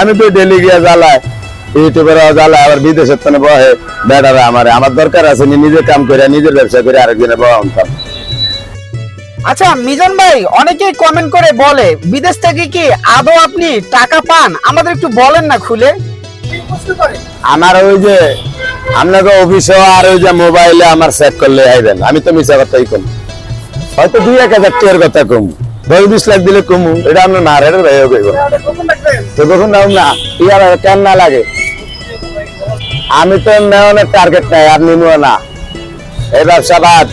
আমি তো ডেলি গিয়া জ্বালাই, ইউটিউবেরাও জ্বালায়, আবার বিদেশের তো বহে বেটারা আমার দরকার আছে নিজে কাম করে নিজের ব্যবসা করে আরেকজনের বহা আনতাম। আচ্ছা মিজান ভাই, অনেকেই কমেন্ট করে বলে বিদেশ থেকে কি আদৌ আপনি টাকা পান? আমাদের একটু বলেন না খুলে। আমার ওই যে আপনাকে অফিসে আর ওই যে মোবাইলে আমার সেট করলে আইবেন, আমি তো মিছা কথাই কম, হয়তো 2-1 হাজার টাকার কথা কম, 10-20 লাখ দিলে কমু, এটা আপনার না রেটের ভাই কইব তো কখন নাও না ইয়ার কেন না লাগে। আমি তো নেওয়ানোর টার্গেট নাই, আর নিবো না এই ব্যবসা বাদ।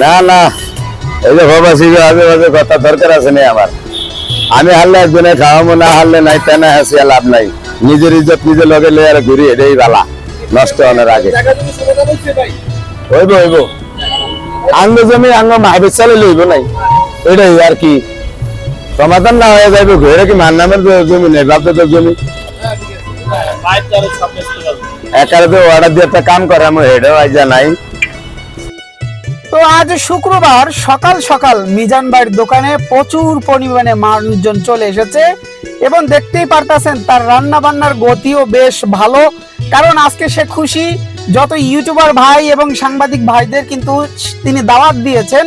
না না, এই যে ভাবাসি আজে কথা দরকার আছে না আমার। আমি হারলে একজনে খাওয়াবো, না হারলে নাই, তাই না হাসিয়া লাভ নাই। নিজের ইজ্জত নিজে লগে লয়ে আর ঘুরি, এটাই বালা নষ্ট হওয়ার আগে হইব হইব। আঙ্গ জমি আঙ্গ মাহবিজ চালে লইব নাই, এটাই আর কি সমাধান না হয়ে যাইব। ঘরে কি মান নামের জমি নেই, বাপ দাদার জমি একারে তো অর্ডার দিয়ে একটা কাম করে আমার হেডেও আইজা নাই। তো আজ শুক্রবার সকাল সকাল মিজান ভাইয়ের দোকানে প্রচুর পরিমাণে মানুষজন চলে এসেছে এবং দেখতেই পারতেছেন তার রান্না বান্নার গতিও বেশ ভালো, কারণ আজকে সে খুশি। যত ইউটিউবার ভাই এবং সাংবাদিক ভাইদের কিন্তু তিনি দাওয়াত দিয়েছেন,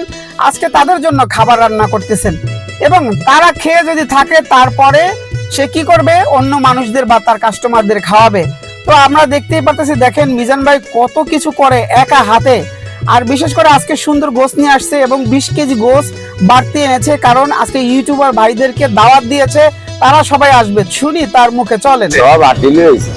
আজকে তাদের জন্য খাবার রান্না করতেছেন এবং তারা খেয়ে যদি থাকে তারপরে সে কি করবে, অন্য মানুষদের বা তার কাস্টমারদের খাওয়াবে। তো আমরা দেখতেই পারতেছি, দেখেন মিজান ভাই কত কিছু করে একা হাতে। আর বিশেষ করে আজকে সুন্দর গোশ নিয়ে আসছে এবং 20 কেজি গোশ বাড়তি এনেছে, কারণ আজকে ইউটিউবার ভাইদেরকে দাওয়াত দিয়েছে, তারা সবাই আসবে। শুনি তার মুখে, চলেন। সব আটিলে হইছে।